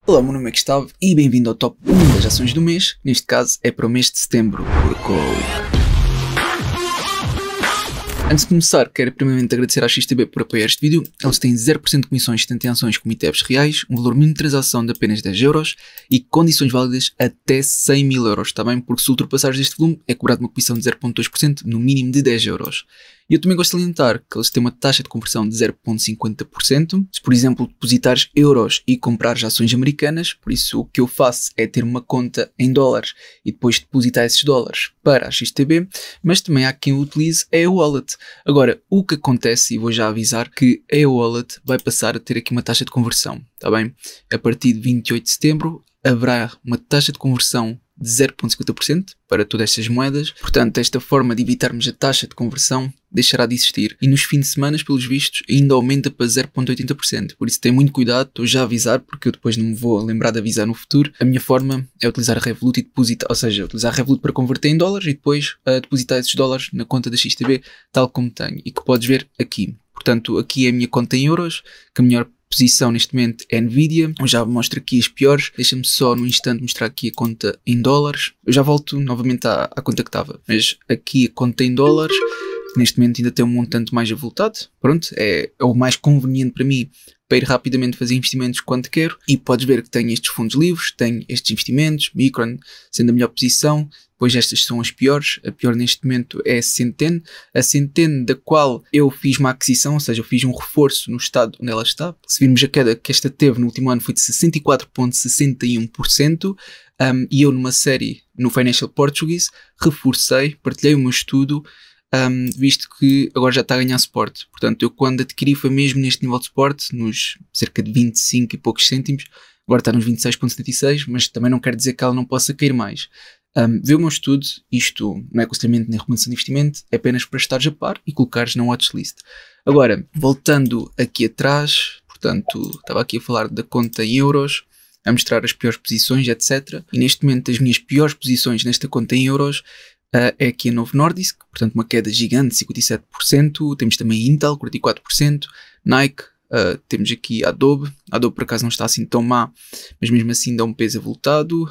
Olá, meu nome é Gustavo e bem-vindo ao Top 1 das ações do mês, neste caso é para o mês de setembro. Antes de começar, quero primeiramente agradecer à XTB por apoiar este vídeo. Eles têm 0% de comissões tanto em ações como ETFs reais, um valor mínimo de transação de apenas 10 euros e condições válidas até 100 mil euros, está bem? Porque se ultrapassares este volume é cobrado uma comissão de 0,2% no mínimo de 10 euros. E eu também gosto de salientar que eles têm uma taxa de conversão de 0,50%. Se, por exemplo, depositares euros e comprares ações americanas, por isso o que eu faço é ter uma conta em dólares e depois depositar esses dólares para a XTB, mas também há quem utilize a e-wallet. Agora, o que acontece, e vou já avisar, que a e-wallet vai passar a ter aqui uma taxa de conversão, está bem? A partir de 28 de setembro haverá uma taxa de conversão de 0,50% para todas estas moedas. Portanto, esta forma de evitarmos a taxa de conversão deixará de existir. E nos fins de semana, pelos vistos, ainda aumenta para 0,80%. Por isso, tem muito cuidado, estou já a avisar, porque eu depois não me vou lembrar de avisar no futuro. A minha forma é utilizar a Revolut e depositar, ou seja, utilizar a Revolut para converter em dólares e depois depositar esses dólares na conta da XTB, tal como tenho. E que podes ver aqui. Portanto, aqui é a minha conta em euros, que a melhor posição neste momento é Nvidia. Eu já mostro aqui as piores. Deixa-me só no instante mostrar aqui a conta em dólares. Eu já volto novamente à conta que estava. Mas aqui a conta em dólares, neste momento ainda tem um montante mais avultado. Pronto, é o mais conveniente para mim para ir rapidamente fazer investimentos quando quero. E podes ver que tenho estes fundos livres, tenho estes investimentos, Micron sendo a melhor posição. Depois estas são as piores. A pior neste momento é a Centene. A Centene da qual eu fiz uma aquisição, ou seja, eu fiz um reforço no estado onde ela está. Se virmos a queda que esta teve no último ano foi de 64,61%. E eu numa série no Financial Portuguese reforcei, partilhei o meu estudo, visto que agora já está a ganhar suporte. Portanto, eu quando adquiri foi mesmo neste nível de suporte, nos cerca de 25 e poucos cêntimos. Agora está nos 26,76, mas também não quer dizer que ela não possa cair mais. Vê o meu estudo, isto não é aconselhamento nem recomendação de investimento, é apenas para estares a par e colocares na watchlist. Agora, voltando aqui atrás, portanto, estava aqui a falar da conta em euros, a mostrar as piores posições, etc. E neste momento as minhas piores posições nesta conta em euros é aqui a Novo Nordisk, portanto uma queda gigante, 57%, temos também Intel, 44%, Nike, temos aqui a Adobe por acaso não está assim tão má, mas mesmo assim dá um peso avultado,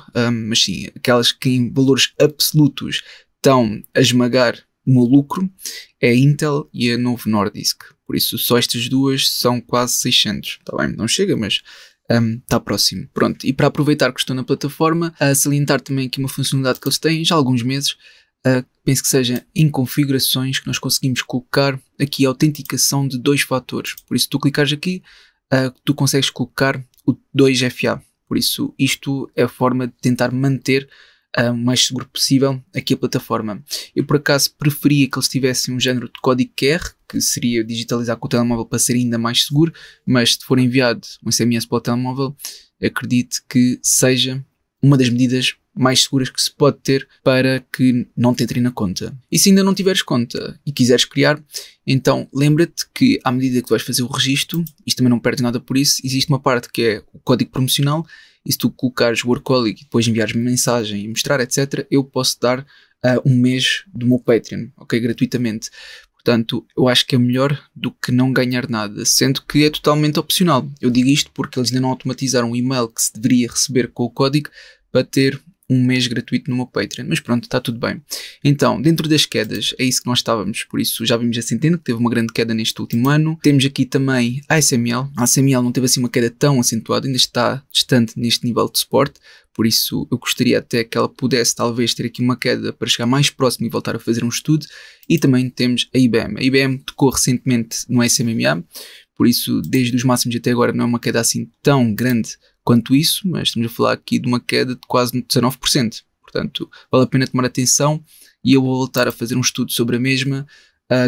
mas sim, aquelas que em valores absolutos estão a esmagar o meu lucro é a Intel e a Novo Nordisk, por isso só estas duas são quase 600, está bem, não chega, mas está próximo. Pronto, e para aproveitar que estou na plataforma, salientar também aqui uma funcionalidade que eles têm já há alguns meses, penso que seja em configurações que nós conseguimos colocar aqui a autenticação de 2 fatores. Por isso, tu clicares aqui, tu consegues colocar o 2FA. Por isso, isto é a forma de tentar manter o mais seguro possível aqui a plataforma. Eu, por acaso, preferia que eles tivessem um género de código QR, que seria digitalizar com o telemóvel para ser ainda mais seguro, mas se for enviado um SMS para o telemóvel, acredito que seja uma das medidas mais seguras que se pode ter para que não te entrem na conta. E se ainda não tiveres conta e quiseres criar, então lembra-te que à medida que vais fazer o registro, isto também não perde nada por isso, existe uma parte que é o código promocional, e se tu colocares o Workaholic e depois enviares-me mensagem e mostrar, etc., eu posso dar um mês do meu Patreon, ok, gratuitamente. Portanto, eu acho que é melhor do que não ganhar nada, sendo que é totalmente opcional. Eu digo isto porque eles ainda não automatizaram o e-mail que se deveria receber com o código para ter um mês gratuito no meu Patreon, mas pronto, está tudo bem. Então, dentro das quedas, é isso que nós estávamos, por isso já vimos a Centene, que teve uma grande queda neste último ano. Temos aqui também a ASML. A ASML não teve assim uma queda tão acentuada, ainda está distante neste nível de suporte, por isso eu gostaria até que ela pudesse talvez ter aqui uma queda para chegar mais próximo e voltar a fazer um estudo. E também temos a IBM. A IBM tocou recentemente no SMMA, por isso desde os máximos até agora não é uma queda assim tão grande quanto isso, mas estamos a falar aqui de uma queda de quase 19%. Portanto, vale a pena tomar atenção e eu vou voltar a fazer um estudo sobre a mesma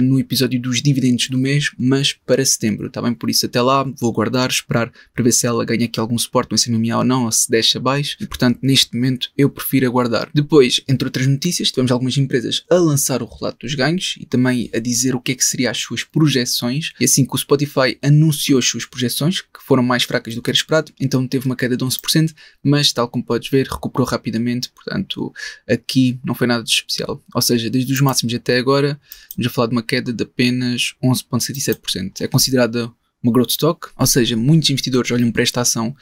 no episódio dos dividendos do mês, mas para setembro, está bem? Por isso até lá vou aguardar, esperar para ver se ela ganha aqui algum suporte no SMA ou não, ou se deixa abaixo, e portanto neste momento eu prefiro aguardar. Depois, entre outras notícias, tivemos algumas empresas a lançar o relato dos ganhos e também a dizer o que é que seriam as suas projeções, e assim que o Spotify anunciou as suas projeções, que foram mais fracas do que era esperado, então teve uma queda de 11%, mas tal como podes ver, recuperou rapidamente, portanto aqui não foi nada de especial, ou seja, desde os máximos até agora, vamos a falar de uma queda de apenas 11,77%. É considerada uma growth stock, ou seja, muitos investidores olham para esta ação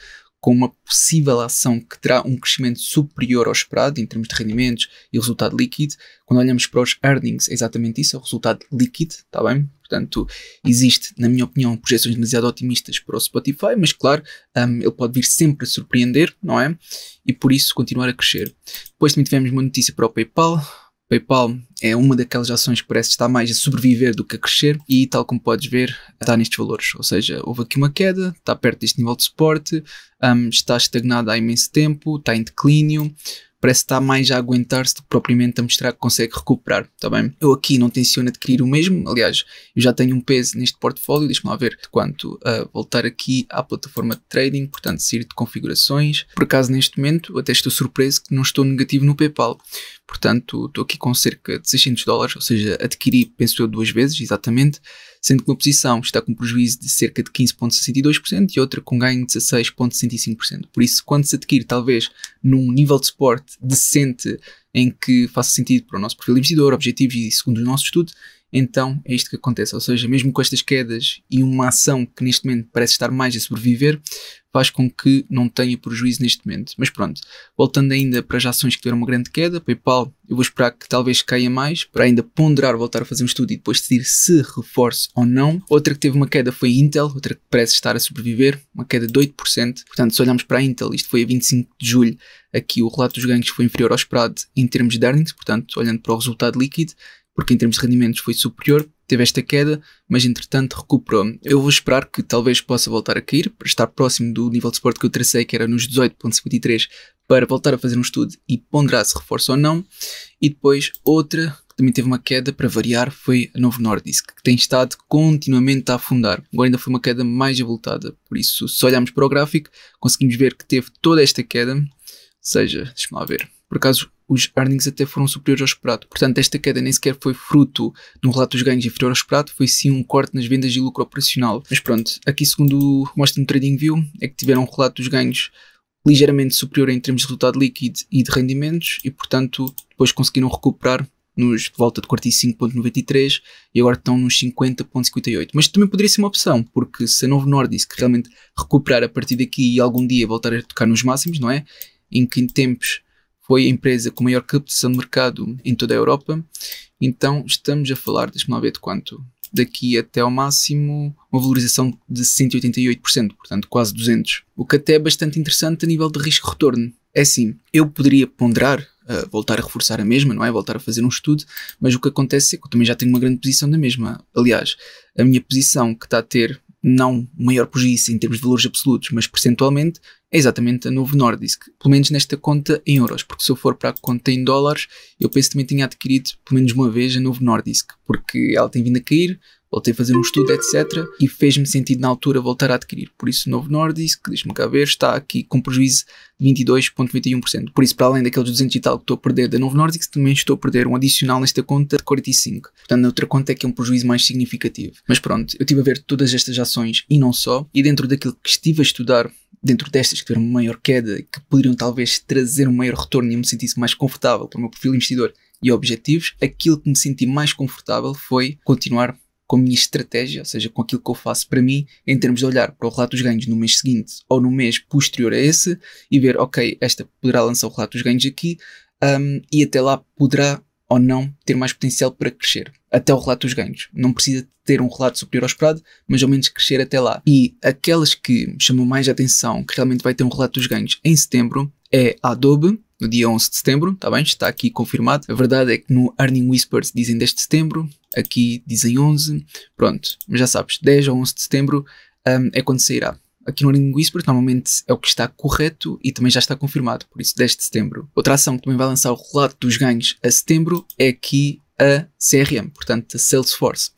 com uma possível ação que terá um crescimento superior ao esperado em termos de rendimentos e resultado líquido. Quando olhamos para os earnings, é exatamente isso, é o resultado líquido, está bem? Portanto, existe, na minha opinião, projeções demasiado otimistas para o Spotify, mas claro, ele pode vir sempre a surpreender, não é? E por isso continuar a crescer. Depois também tivemos uma notícia para o PayPal. PayPal é uma daquelas ações que parece estar mais a sobreviver do que a crescer e, tal como podes ver, está nestes valores. Ou seja, houve aqui uma queda, está perto deste nível de suporte, está estagnado há imenso tempo, está em declínio, parece estar mais a aguentar-se do que propriamente a mostrar que consegue recuperar, está bem? Eu aqui não tenciono adquirir o mesmo, aliás, eu já tenho um peso neste portfólio, deixa-me lá ver de quanto voltar aqui à plataforma de trading, portanto, sair de configurações. Por acaso, neste momento, até estou surpreso que não estou negativo no PayPal. Portanto, estou aqui com cerca de $600, ou seja, adquiri, penso eu, 2 vezes, exatamente, sendo que uma posição está com prejuízo de cerca de 15,62% e outra com ganho de 16,65%. Por isso, quando se adquire, talvez, num nível de suporte decente em que faça sentido para o nosso perfil de investidor, objetivos e segundo o nosso estudo, então é isto que acontece. Ou seja, mesmo com estas quedas e uma ação que neste momento parece estar mais a sobreviver, faz com que não tenha prejuízo neste momento. Mas pronto, voltando ainda para as ações que tiveram uma grande queda, PayPal, eu vou esperar que talvez caia mais, para ainda ponderar, voltar a fazer um estudo e depois decidir se reforce ou não. Outra que teve uma queda foi a Intel, outra que parece estar a sobreviver, uma queda de 8%. Portanto, se olharmos para a Intel, isto foi a 25 de julho, aqui o relato dos ganhos foi inferior ao esperado em termos de earnings, portanto, olhando para o resultado líquido, porque em termos de rendimentos foi superior, teve esta queda, mas entretanto recuperou. Eu vou esperar que talvez possa voltar a cair, para estar próximo do nível de suporte que eu tracei, que era nos 18,53, para voltar a fazer um estudo e ponderar se reforça ou não. E depois outra, que também teve uma queda, para variar, foi a Novo Nordisk, que tem estado continuamente a afundar. Agora ainda foi uma queda mais avultada, por isso, se olharmos para o gráfico, conseguimos ver que teve toda esta queda, ou seja, deixa-me lá ver, por acaso os earnings até foram superiores ao esperado. Portanto, esta queda nem sequer foi fruto de um relato dos ganhos inferior ao esperado, foi sim um corte nas vendas e lucro operacional. Mas pronto, aqui segundo mostra no TradingView, é que tiveram um relato dos ganhos ligeiramente superior em termos de resultado líquido e de rendimentos e, portanto, depois conseguiram recuperar de volta de 45,93 e agora estão nos 50,58. Mas também poderia ser uma opção, porque se a Novo Nordisk realmente recuperar a partir daqui e algum dia voltar a tocar nos máximos, não é? Em que em tempos foi a empresa com maior captação de mercado em toda a Europa, então estamos a falar, deixa-me lá ver de quanto, daqui até ao máximo uma valorização de 188%, portanto quase 200%, o que até é bastante interessante a nível de risco-retorno. É assim, eu poderia ponderar, voltar a reforçar a mesma, não é? Voltar a fazer um estudo, mas o que acontece é que eu também já tenho uma grande posição na mesma. Aliás, a minha posição que está a ter não maior prejuízo em termos de valores absolutos, mas percentualmente, é exatamente a Novo Nordisk, pelo menos nesta conta em euros, porque se eu for para a conta em dólares, eu penso que também tinha adquirido pelo menos uma vez a Novo Nordisk, porque ela tem vindo a cair, voltei a fazer um estudo, etc. E fez-me sentido na altura voltar a adquirir. Por isso, Novo Nordisk, deixa-me cá ver, está aqui com prejuízo de 22,21%. Por isso, para além daqueles 200 e tal que estou a perder da Novo Nordisk, também estou a perder um adicional nesta conta de 45%. Portanto, na outra conta é que é um prejuízo mais significativo. Mas pronto, eu estive a ver todas estas ações e não só, e dentro daquilo que estive a estudar, dentro destas que tiveram uma maior queda e que poderiam talvez trazer um maior retorno e eu me sentisse mais confortável para o meu perfil de investidor e objetivos, aquilo que me senti mais confortável foi continuar com a minha estratégia, ou seja, com aquilo que eu faço para mim, em termos de olhar para o relato dos ganhos no mês seguinte ou no mês posterior a esse e ver, ok, esta poderá lançar o relato dos ganhos aqui e até lá poderá ou não ter mais potencial para crescer até o relato dos ganhos. Não precisa ter um relato superior ao esperado, mas ao menos crescer até lá. E aquelas que me chamam mais a atenção, que realmente vai ter um relato dos ganhos em setembro, é a Adobe, no dia 11 de setembro, está bem? Está aqui confirmado. A verdade é que no Earning Whispers dizem 10 de setembro, aqui dizem 11, pronto, mas já sabes, 10 ou 11 de setembro é quando sairá. Aqui no Earning Whispers normalmente é o que está correto e também já está confirmado, por isso 10 de setembro. Outra ação que também vai lançar o relato dos ganhos a setembro é aqui a CRM, portanto a Salesforce.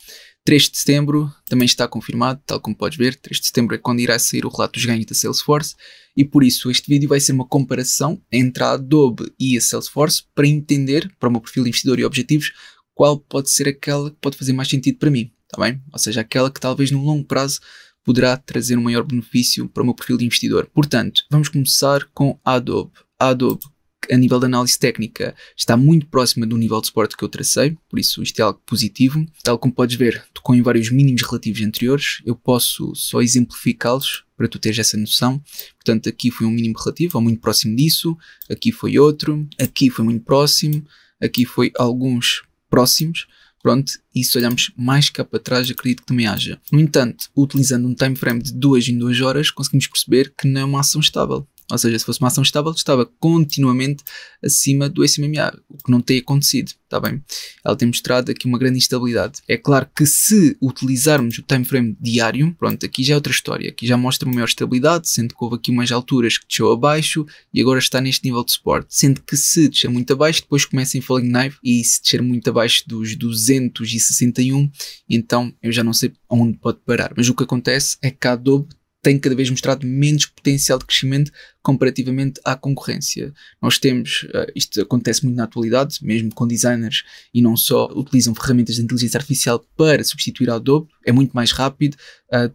3 de setembro também está confirmado, tal como podes ver, 3 de setembro é quando irá sair o relato dos ganhos da Salesforce e por isso este vídeo vai ser uma comparação entre a Adobe e a Salesforce para entender, para o meu perfil de investidor e objetivos, qual pode ser aquela que pode fazer mais sentido para mim, está bem? Ou seja, aquela que talvez no longo prazo poderá trazer um maior benefício para o meu perfil de investidor. Portanto, vamos começar com a Adobe. A Adobe, a nível de análise técnica está muito próxima do nível de suporte que eu tracei, por isso isto é algo positivo. Tal como podes ver, tocou em vários mínimos relativos anteriores, eu posso só exemplificá-los para tu teres essa noção. Portanto, aqui foi um mínimo relativo, ou muito próximo disso, aqui foi outro, aqui foi muito próximo, aqui foi alguns próximos. Pronto, e se olharmos mais cá para trás, acredito que também haja. No entanto, utilizando um time frame de 2 em 2 horas, conseguimos perceber que não é uma ação estável. Ou seja, se fosse uma ação estável, estava continuamente acima do SMA, o que não tem acontecido, está bem? Ela tem mostrado aqui uma grande instabilidade. É claro que se utilizarmos o time frame diário, pronto, aqui já é outra história. Aqui já mostra uma maior estabilidade, sendo que houve aqui umas alturas que desceu abaixo e agora está neste nível de suporte. Sendo que se descer muito abaixo, depois começa em falling knife, e se descer muito abaixo dos 261, então eu já não sei onde pode parar. Mas o que acontece é que a Adobe tem cada vez mostrado menos potencial de crescimento comparativamente à concorrência. Nós temos, isto acontece muito na atualidade, mesmo com designers e não só, utilizam ferramentas de inteligência artificial para substituir a Adobe, é muito mais rápido.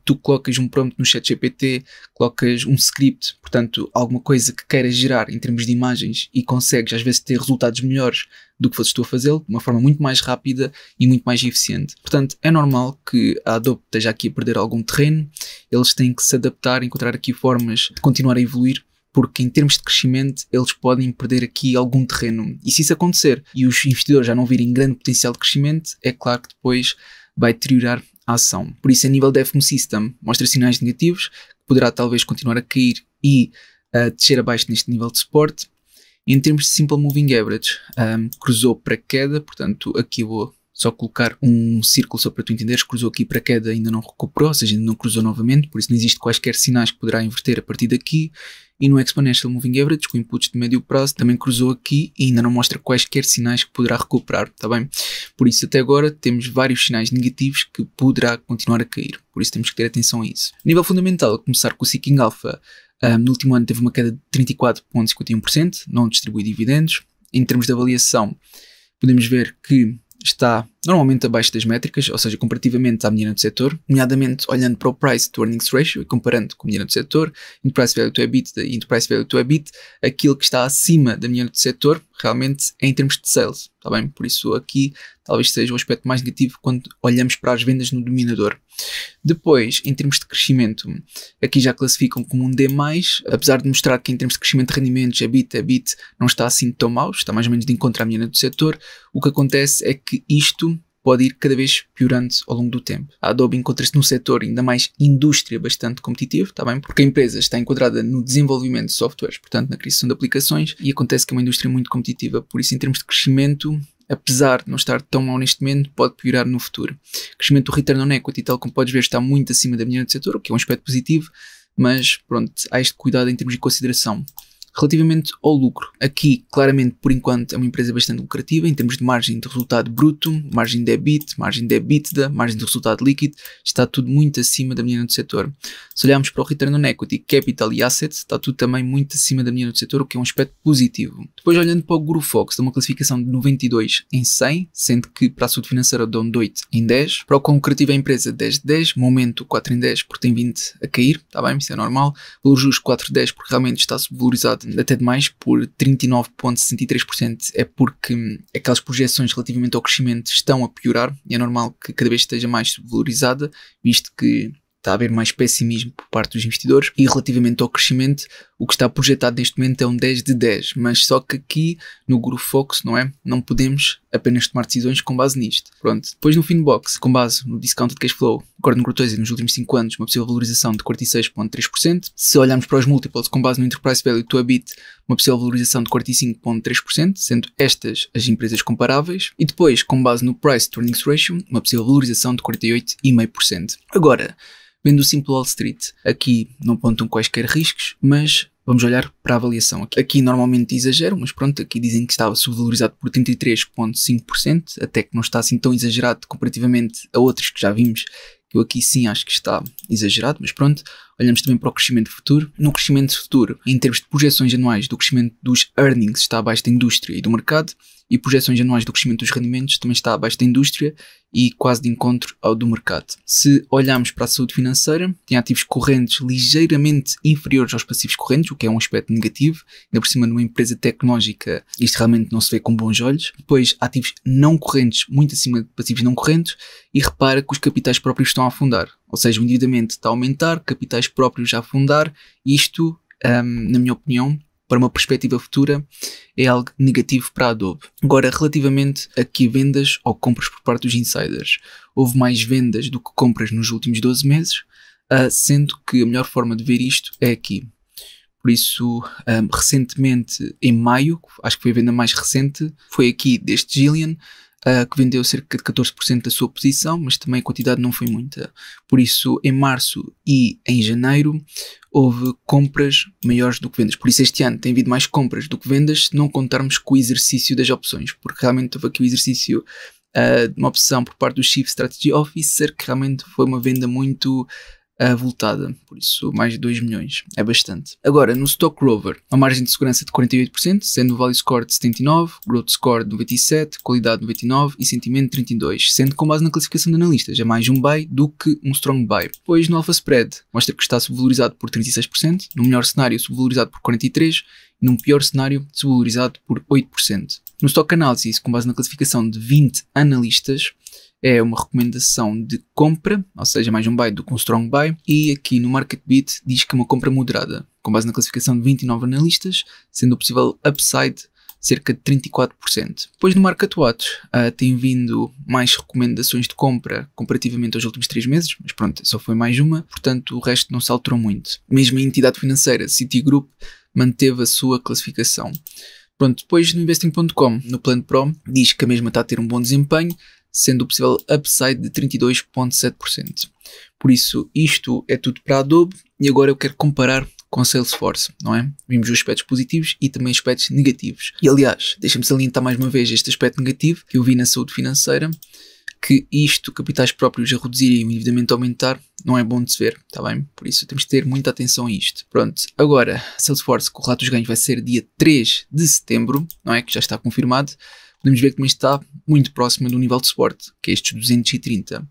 Tu colocas um prompt no ChatGPT, colocas um script, portanto alguma coisa que queiras gerar em termos de imagens e consegues às vezes ter resultados melhores do que fosses tu a fazê-lo, de uma forma muito mais rápida e muito mais eficiente. Portanto, é normal que a Adobe esteja aqui a perder algum terreno, eles têm que se adaptar, encontrar aqui formas de continuar a evoluir, porque em termos de crescimento eles podem perder aqui algum terreno. E se isso acontecer e os investidores já não virem grande potencial de crescimento, é claro que depois vai deteriorar a ação. Por isso, a nível de FMO System, mostra sinais negativos, que poderá talvez continuar a cair e descer abaixo neste nível de suporte. Em termos de Simple Moving Average, cruzou para queda, portanto aqui eu vou só colocar um círculo só para tu entenderes, cruzou aqui para queda, ainda não recuperou, ou seja, ainda não cruzou novamente, por isso não existe quaisquer sinais que poderá inverter a partir daqui. E no Exponential Moving Average, com inputs de médio prazo, também cruzou aqui e ainda não mostra quaisquer sinais que poderá recuperar, está bem? Por isso até agora temos vários sinais negativos que poderá continuar a cair, por isso temos que ter atenção a isso. A nível fundamental, a começar com o Seeking Alpha, no último ano teve uma queda de 34,51%, não distribui dividendos. Em termos de avaliação, podemos ver que está normalmente abaixo das métricas, ou seja, comparativamente à mediana do setor, nomeadamente olhando para o Price to Earnings Ratio e comparando com a mediana do setor, Enterprise Value to EBITDA e Enterprise Value to EBIT, aquilo que está acima da mediana do setor realmente é em termos de sales, está bem? Por isso aqui talvez seja o aspecto mais negativo quando olhamos para as vendas no dominador. Depois, em termos de crescimento, aqui já classificam como um D+, apesar de mostrar que em termos de crescimento de rendimentos, EBIT não está assim tão mau, está mais ou menos de encontro à mediana do setor. O que acontece é que isto pode ir cada vez piorando ao longo do tempo. A Adobe encontra-se num setor ainda mais indústria bastante competitivo, está bem? Porque a empresa está enquadrada no desenvolvimento de softwares, portanto na criação de aplicações, e acontece que é uma indústria muito competitiva, por isso em termos de crescimento, apesar de não estar tão mal neste momento, pode piorar no futuro. O crescimento do Return on Equity, tal como podes ver, está muito acima da mediana do setor, o que é um aspecto positivo, mas pronto, há este cuidado em termos de consideração. Relativamente ao lucro, aqui claramente por enquanto é uma empresa bastante lucrativa em termos de margem de resultado bruto, margem de EBIT, margem de EBITDA, margem de resultado líquido, está tudo muito acima da mediana do setor. Se olharmos para o Return on Equity, Capital e Assets, está tudo também muito acima da mediana do setor, o que é um aspecto positivo. Depois olhando para o GuruFox, dá uma classificação de 92 em 100, sendo que para a saúde financeira dão 8 em 10, para o quão lucrativo é a empresa 10 de 10, momento 4 em 10 porque tem vindo a cair, está bem, isso é normal, valor justo 4 de 10 porque realmente está subvalorizado até demais por 39,63%, é porque aquelas projeções relativamente ao crescimento estão a piorar e é normal que cada vez esteja mais subvalorizada, visto que está a haver mais pessimismo por parte dos investidores. E relativamente ao crescimento, o que está projetado neste momento é um 10 de 10, mas só que aqui no GuruFox, não é? Não podemos apenas tomar decisões com base nisto. Pronto. Depois no Finbox, com base no Discounted Cash Flow, Gordon Growth nos últimos 5 anos, uma possível valorização de 46,3%. Se olharmos para os múltiplos, com base no Enterprise Value to EBIT, uma possível valorização de 45,3%, sendo estas as empresas comparáveis. E depois, com base no Price to Earnings Ratio, uma possível valorização de 48,5%. Agora, vendo o Simple Wall Street, aqui não apontam quaisquer riscos, mas vamos olhar para a avaliação. Aqui normalmente exageram, mas pronto, aqui dizem que estava subvalorizado por 33,5%, até que não está assim tão exagerado comparativamente a outros que já vimos. Eu aqui sim acho que está exagerado, mas pronto, olhamos também para o crescimento futuro. No crescimento futuro, em termos de projeções anuais do crescimento dos earnings, está abaixo da indústria e do mercado, e projeções anuais do crescimento dos rendimentos também está abaixo da indústria e quase de encontro ao do mercado. Se olharmos para a saúde financeira, tem ativos correntes ligeiramente inferiores aos passivos correntes, o que é um aspecto negativo. Ainda por cima, numa empresa tecnológica, isto realmente não se vê com bons olhos. Depois, ativos não correntes muito acima de passivos não correntes, e repara que os capitais próprios estão a afundar. Ou seja, o endividamento está a aumentar, capitais próprios a afundar. Isto, na minha opinião, para uma perspectiva futura, é algo negativo para a Adobe. Agora, relativamente a que vendas ou compras por parte dos insiders, houve mais vendas do que compras nos últimos 12 meses, sendo que a melhor forma de ver isto é aqui. Por isso, recentemente, em maio, acho que foi a venda mais recente, foi aqui deste Gillian, que vendeu cerca de 14% da sua posição, mas também a quantidade não foi muita. Por isso, em março e em janeiro, houve compras maiores do que vendas. Por isso, este ano tem havido mais compras do que vendas, se não contarmos com o exercício das opções, porque realmente houve aqui o exercício de uma opção por parte do Chief Strategy Officer, que realmente foi uma venda muito avultada, por isso mais de 2 milhões, é bastante. Agora, no Stock Rover, a margem de segurança de 48%, sendo o Value Score de 79%, Growth Score de 97%, Qualidade de 99% e Sentimento de 32%, sendo com base na classificação de analistas, é mais um buy do que um strong buy. Depois, no Alpha Spread, mostra que está subvalorizado por 36%, no melhor cenário subvalorizado por 43%, e num pior cenário subvalorizado por 8%. No Stock Analysis, com base na classificação de 20 analistas, é uma recomendação de compra, ou seja, mais um buy do que um strong buy, e aqui no Market Beat diz que é uma compra moderada, com base na classificação de 29 analistas, sendo o possível upside cerca de 34%. Depois no Market Watch tem vindo mais recomendações de compra comparativamente aos últimos 3 meses, mas pronto, só foi mais uma, portanto o resto não se alterou muito. Mesmo a entidade financeira Citigroup manteve a sua classificação. Pronto, depois no Investing.com, no plano Pro, diz que a mesma está a ter um bom desempenho, sendo o possível upside de 32,7%. Por isso, isto é tudo para a Adobe e agora eu quero comparar com Salesforce, não é? Vimos os aspectos positivos e também aspectos negativos. E aliás, deixa-me salientar mais uma vez este aspecto negativo que eu vi na saúde financeira, que isto, capitais próprios a reduzirem e o endividamento a aumentar, não é bom de se ver, está bem? Por isso temos de ter muita atenção a isto. Pronto, agora, Salesforce, com o relato dos ganhos vai ser dia 3 de setembro, não é? Que já está confirmado. Podemos ver que também está muito próximo do nível de suporte, que é estes 230.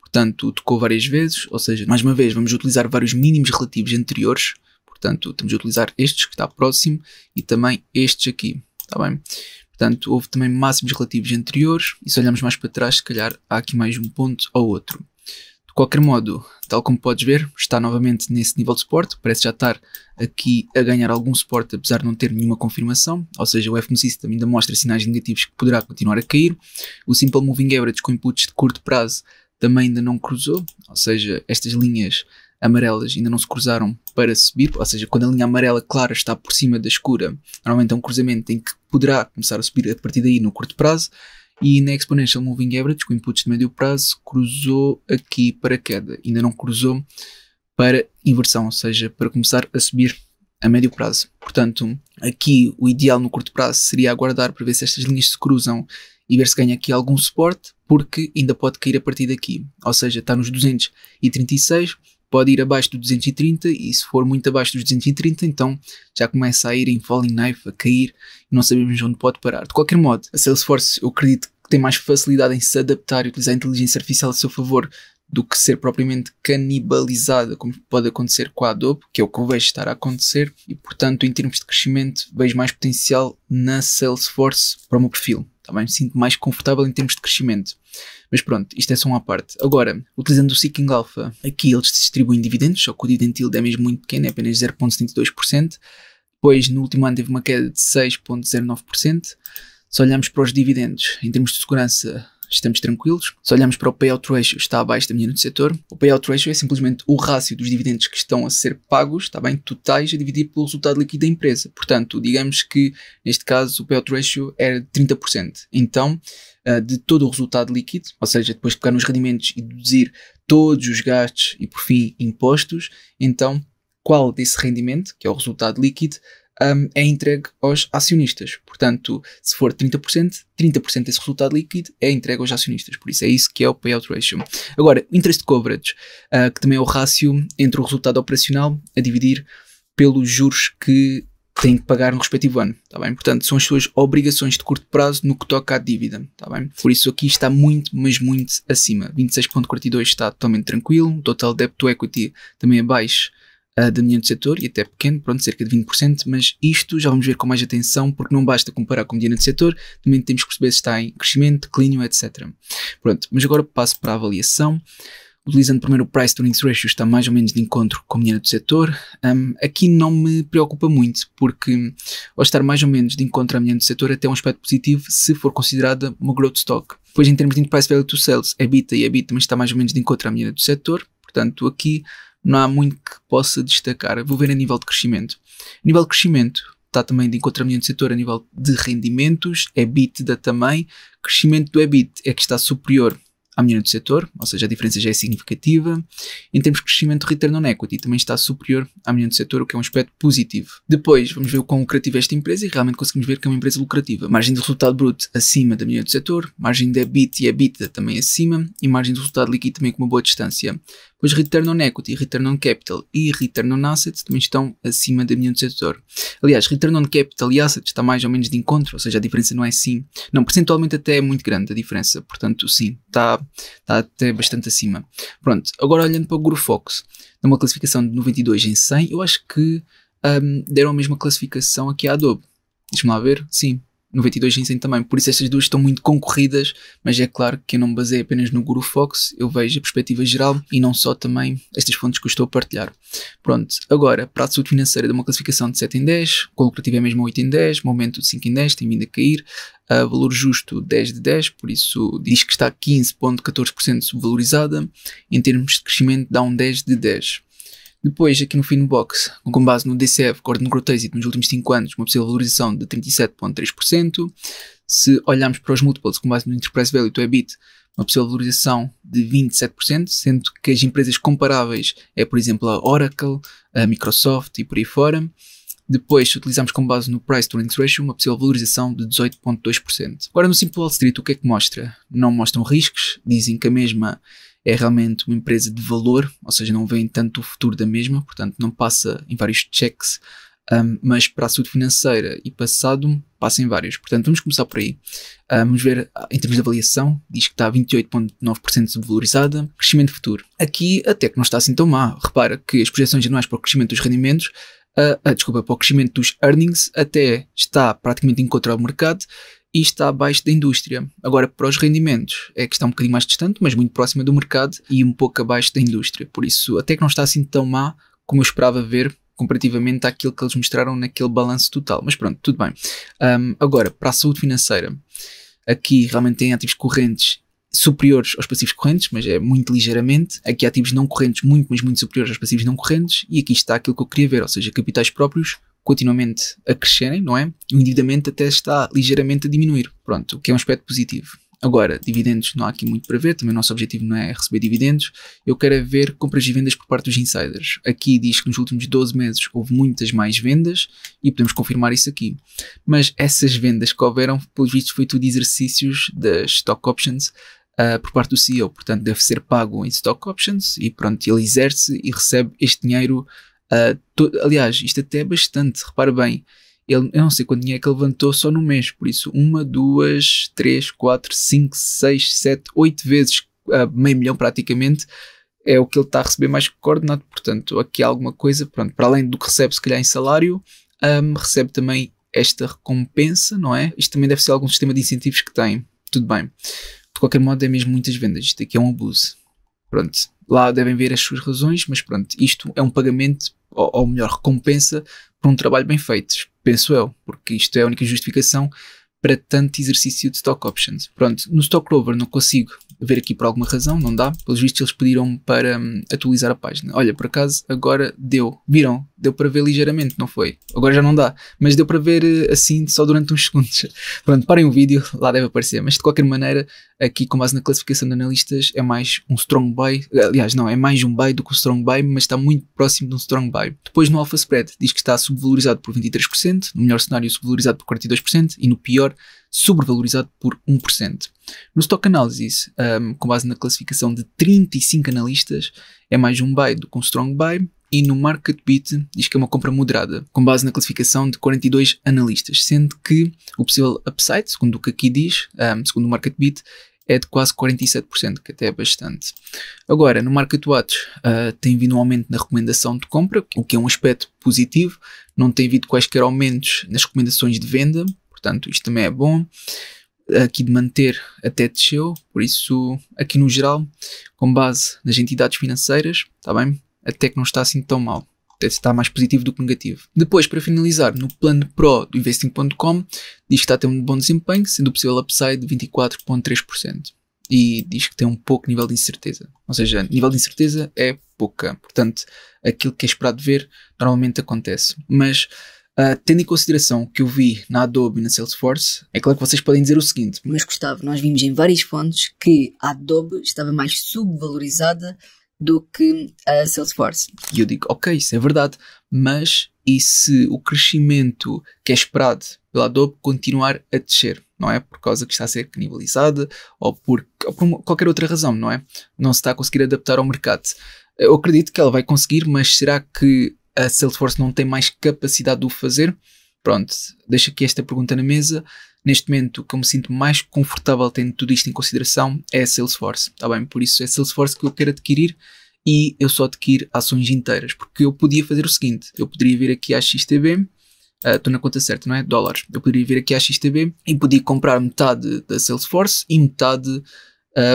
Portanto, tocou várias vezes, ou seja, mais uma vez vamos utilizar vários mínimos relativos anteriores. Portanto, estamos a utilizar estes que está próximo e também estes aqui, está bem? Portanto, houve também máximos relativos anteriores e se olharmos mais para trás, se calhar há aqui mais um ponto ou outro. De qualquer modo, tal como podes ver, está novamente nesse nível de suporte, parece já estar aqui a ganhar algum suporte, apesar de não ter nenhuma confirmação, ou seja, o FMC System ainda mostra sinais negativos que poderá continuar a cair. O Simple Moving Average com inputs de curto prazo também ainda não cruzou, ou seja, estas linhas amarelas ainda não se cruzaram para subir, ou seja, quando a linha amarela clara está por cima da escura, normalmente é um cruzamento em que poderá começar a subir a partir daí no curto prazo. E na Exponential Moving Average, com inputs de médio prazo, cruzou aqui para queda. Ainda não cruzou para inversão, ou seja, para começar a subir a médio prazo. Portanto, aqui o ideal no curto prazo seria aguardar para ver se estas linhas se cruzam e ver se ganha aqui algum suporte, porque ainda pode cair a partir daqui. Ou seja, está nos 236, pode ir abaixo do 230 e se for muito abaixo dos 230, então já começa a ir em falling knife, a cair e não sabemos onde pode parar. De qualquer modo, a Salesforce eu acredito que tem mais facilidade em se adaptar e utilizar a inteligência artificial a seu favor do que ser propriamente canibalizada, como pode acontecer com a Adobe, que é o que eu vejo estar a acontecer, e portanto em termos de crescimento vejo mais potencial na Salesforce para o meu perfil. Também me sinto mais confortável em termos de crescimento. Mas pronto, isto é só uma parte. Agora, utilizando o Seeking Alpha, aqui eles distribuem dividendos, só que o dividend yield é mesmo muito pequeno, é apenas 0,72%. Depois, no último ano, teve uma queda de 6,09%. Se olharmos para os dividendos, em termos de segurança, estamos tranquilos. Se olharmos para o payout ratio, está abaixo da mediana do setor. O payout ratio é simplesmente o rácio dos dividendos que estão a ser pagos, está bem, totais, a dividir pelo resultado líquido da empresa. Portanto, digamos que, neste caso, o payout ratio era de 30%. Então, de todo o resultado líquido, ou seja, depois de pegar nos rendimentos e deduzir todos os gastos e, por fim, impostos, então, qual desse rendimento, que é o resultado líquido, é entregue aos acionistas. Portanto, se for 30%, 30% desse resultado líquido é entregue aos acionistas. Por isso é isso que é o payout ratio. Agora, interest coverage, que também é o rácio entre o resultado operacional a dividir pelos juros que têm que pagar no respectivo ano, tá bem? Portanto, são as suas obrigações de curto prazo no que toca à dívida, tá bem? Por isso aqui está muito, mas muito acima. 26.42 está totalmente tranquilo, o total debt to equity também é baixo da mediana do setor e até pequeno, pronto, cerca de 20%, mas isto já vamos ver com mais atenção porque não basta comparar com a mediana do setor, também temos que perceber se está em crescimento, declínio, etc. Pronto, mas agora passo para a avaliação. Utilizando primeiro o Price to Earnings Ratio, está mais ou menos de encontro com a mediana do setor. Aqui não me preocupa muito, porque ao estar mais ou menos de encontro à mediana do setor, até é um aspecto positivo se for considerada uma growth stock. Depois, em termos de Price Value to Sales, EBITDA e EBITDA também está mais ou menos de encontro à mediana do setor. Portanto, aqui não há muito que possa destacar. Vou ver a nível de crescimento. A nível de crescimento, está também de encontro à mediana do setor a nível de rendimentos, EBITDA também. Crescimento do EBIT é que está superior à mediana do setor, ou seja, a diferença já é significativa. Em termos de crescimento, o Return on Equity também está superior à mediana do setor, o que é um aspecto positivo. Depois, vamos ver o quão lucrativa é esta empresa e realmente conseguimos ver que é uma empresa lucrativa. Margem de resultado bruto acima da mediana do setor, margem de EBIT e EBITDA também acima e margem de resultado líquido também com uma boa distância. Depois, Return on Equity, Return on Capital e Return on Assets também estão acima da mediana do setor. Aliás, Return on Capital e Assets está mais ou menos de encontro, ou seja, a diferença não é assim. Não, percentualmente até é muito grande a diferença, portanto sim, está até bastante acima. Pronto, agora olhando para o GuruFox, numa classificação de 92 em 100, eu acho que deram a mesma classificação aqui à Adobe. Deixa-me lá ver, sim. 92 em 100 também, por isso estas duas estão muito concorridas, mas é claro que eu não me baseio apenas no GuruFox, eu vejo a perspectiva geral e não só também estas fontes que eu estou a partilhar. Pronto, agora, para a saúde financeira de uma classificação de 7 em 10, com lucrativo é mesmo 8 em 10, momento de 5 em 10, tem vindo a cair, valor justo 10 de 10, por isso diz que está 15.14% subvalorizada, em termos de crescimento dá um 10 de 10. Depois, aqui no Finbox, com base no DCF, Gordon Growth Exit, nos últimos 5 anos, uma possível valorização de 37.3%. Se olharmos para os múltiplos, com base no Enterprise Value to EBIT, uma possível valorização de 27%, sendo que as empresas comparáveis é, por exemplo, a Oracle, a Microsoft e por aí fora. Depois, se utilizarmos com base no Price to Earnings Ratio, uma possível valorização de 18.2%. Agora, no Simple Wall Street, o que é que mostra? Não mostram riscos, dizem que a mesma é realmente uma empresa de valor, ou seja, não veem tanto o futuro da mesma, portanto não passa em vários checks, mas para a saúde financeira e passado passa em vários. Portanto, vamos começar por aí. Vamos ver em termos de avaliação, diz que está 28.9% subvalorizada. Crescimento futuro. Aqui até que não está assim tão má. Repara que as projeções anuais para o crescimento dos rendimentos, para o crescimento dos earnings até está praticamente em contra o mercado, e está abaixo da indústria. Agora, para os rendimentos, é que está um bocadinho mais distante, mas muito próxima do mercado e um pouco abaixo da indústria. Por isso, até que não está assim tão má como eu esperava ver, comparativamente àquilo que eles mostraram naquele balanço total. Mas pronto, tudo bem. Agora, para a saúde financeira, aqui realmente tem ativos correntes superiores aos passivos correntes, mas é muito ligeiramente. Aqui ativos não correntes muito, mas muito superiores aos passivos não correntes. E aqui está aquilo que eu queria ver, ou seja, capitais próprios continuamente a crescerem, não é? O endividamento até está ligeiramente a diminuir. Pronto, o que é um aspecto positivo. Agora, dividendos não há aqui muito para ver, também o nosso objetivo não é receber dividendos, eu quero é ver compras e vendas por parte dos insiders. Aqui diz que nos últimos 12 meses houve muitas mais vendas e podemos confirmar isso aqui. Mas essas vendas que houveram, pelos vistos, foi tudo exercícios das stock options por parte do CEO, portanto deve ser pago em stock options e pronto, ele exerce e recebe este dinheiro. Aliás, isto até é bastante, repara bem, eu não sei quanto dinheiro é que ele levantou só no mês, por isso 1, 2, 3, 4, 5, 6, 7, 8 vezes, meio milhão praticamente, é o que ele está a receber mais que coordenado. Portanto, aqui há alguma coisa, pronto, para além do que recebe se calhar em salário, recebe também esta recompensa, não é? Isto também deve ser algum sistema de incentivos que tem, tudo bem. De qualquer modo é mesmo muitas vendas, isto aqui é um abuso. Pronto, lá devem ver as suas razões, mas pronto, isto é um pagamento, ou melhor, recompensa por um trabalho bem feito, penso eu, porque isto é a única justificação para tanto exercício de stock options. Pronto, no Stock Rover não consigo ver aqui por alguma razão, não dá. Pelos vistos eles pediram para atualizar a página. Olha, por acaso agora deu. Viram? Deu para ver ligeiramente, não foi? Agora já não dá, mas deu para ver assim só durante uns segundos. Pronto, parem o vídeo, lá deve aparecer. Mas de qualquer maneira, aqui com base na classificação de analistas é mais um strong buy. Aliás, não, é mais um buy do que um strong buy, mas está muito próximo de um strong buy. Depois no Alpha Spread diz que está subvalorizado por 23%, no melhor cenário subvalorizado por 42% e no pior sobrevalorizado por 1%. No Stock Analysis, com base na classificação de 35 analistas, é mais um buy do que um strong buy. E no Market Beat diz que é uma compra moderada, com base na classificação de 42 analistas, sendo que o possível upside, segundo o que aqui diz, segundo o Market Beat, é de quase 47%, que até é bastante. Agora, no Market Watch tem vindo um aumento na recomendação de compra, o que é um aspecto positivo, não tem havido quaisquer aumentos nas recomendações de venda, portanto isto também é bom. Aqui de manter até desceu, por isso aqui no geral, com base nas entidades financeiras, está bem? Até que não está assim tão mal, até está mais positivo do que negativo. Depois, para finalizar, no plano Pro do Investing.com, diz que está a ter um bom desempenho, sendo o possível upside de 24,3%. E diz que tem um pouco nível de incerteza, ou seja, nível de incerteza é pouca, portanto, aquilo que é esperado ver normalmente acontece. Mas, tendo em consideração o que eu vi na Adobe e na Salesforce, é claro que vocês podem dizer o seguinte: mas Gustavo, nós vimos em várias fontes que a Adobe estava mais subvalorizada do que a Salesforce. E eu digo, ok, isso é verdade, mas e se o crescimento que é esperado pela Adobe continuar a descer? Não é por causa que está a ser canibalizada ou por qualquer outra razão, não é? Não se está a conseguir adaptar ao mercado. Eu acredito que ela vai conseguir, mas será que a Salesforce não tem mais capacidade de o fazer? Pronto, deixo aqui esta pergunta na mesa. Neste momento, o que eu me sinto mais confortável tendo tudo isto em consideração é a Salesforce, está bem? Por isso é a Salesforce que eu quero adquirir e eu só adquiro ações inteiras, porque eu podia fazer o seguinte: eu poderia vir aqui à XTB, estou na conta certa, não é? Dólares. Eu poderia vir aqui à XTB e podia comprar metade da Salesforce e metade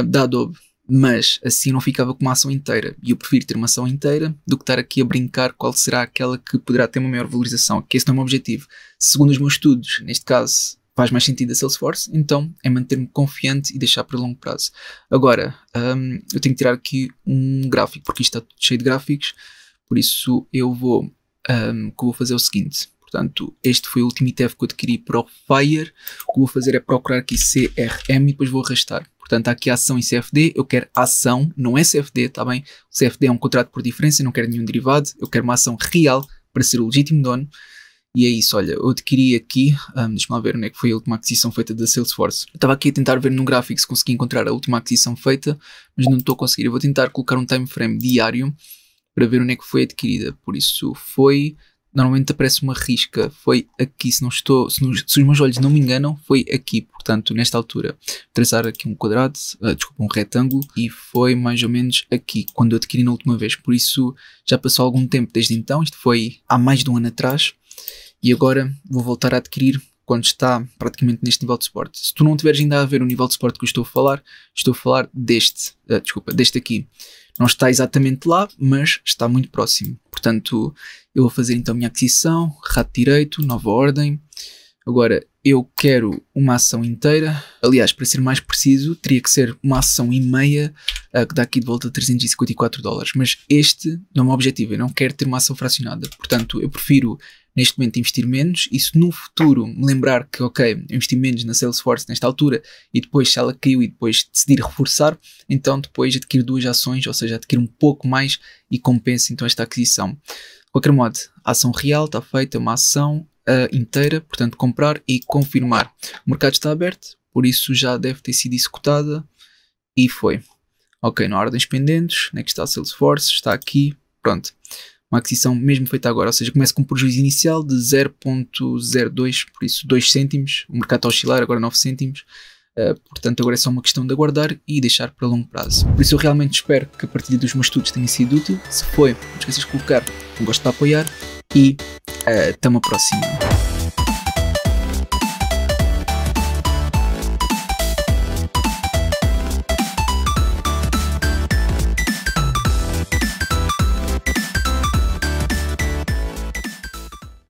da Adobe, mas assim não ficava com uma ação inteira, e eu prefiro ter uma ação inteira do que estar aqui a brincar qual será aquela que poderá ter uma maior valorização, que esse não é o meu objetivo. Segundo os meus estudos, neste caso faz mais sentido a Salesforce, então é manter-me confiante e deixar para longo prazo. Agora, eu tenho que tirar aqui um gráfico, porque isto está tudo cheio de gráficos, por isso o que eu vou fazer é o seguinte. Portanto, este foi o último ETF que eu adquiri para o FIRE. O que eu vou fazer é procurar aqui CRM e depois vou arrastar. Portanto, há aqui ação e CFD, eu quero ação, não é CFD, está bem? O CFD é um contrato por diferença, não quero nenhum derivado, eu quero uma ação real para ser o legítimo dono. E é isso, olha, eu adquiri aqui, deixa-me lá ver onde é que foi a última aquisição feita da Salesforce. Eu estava aqui a tentar ver num gráfico se consegui encontrar a última aquisição feita, mas não estou a conseguir. Eu vou tentar colocar um time frame diário para ver onde é que foi adquirida. Por isso foi, normalmente aparece uma risca, foi aqui, se os meus olhos não me enganam, foi aqui, portanto, nesta altura. Traçar aqui um quadrado, um retângulo, e foi mais ou menos aqui, quando eu adquiri na última vez. Por isso já passou algum tempo desde então, isto foi há mais de um ano atrás. E agora vou voltar a adquirir quando está praticamente neste nível de suporte. Se tu não tiveres ainda a ver o nível de suporte que eu estou a falar deste aqui. Não está exatamente lá, mas está muito próximo. Portanto, eu vou fazer então a minha aquisição, rato direito, nova ordem. Agora, eu quero uma ação inteira. Aliás, para ser mais preciso, teria que ser uma ação e meia, que dá aqui de volta a $354. Mas este não é o meu objetivo, eu não quero ter uma ação fracionada. Portanto, eu prefiro neste momento investir menos, e se no futuro me lembrar que, ok, eu investi menos na Salesforce nesta altura, e depois se ela caiu e depois decidir reforçar, então depois adquiro duas ações, ou seja, adquiro um pouco mais e compenso então esta aquisição. De qualquer modo, a ação real está feita, uma ação inteira, portanto comprar e confirmar. O mercado está aberto, por isso já deve ter sido executada, e foi. Ok, na ordens pendentes, onde é que está a Salesforce? Está aqui, pronto. Uma aquisição mesmo feita agora, ou seja, começa com um prejuízo inicial de 0,02, por isso 2 cêntimos, o mercado está a oscilar, agora 9 cêntimos, portanto agora é só uma questão de aguardar e deixar para longo prazo. Por isso eu realmente espero que a partilha dos meus estudos tenha sido útil. Se foi, não esqueças de colocar um gosto para apoiar e até uma próxima.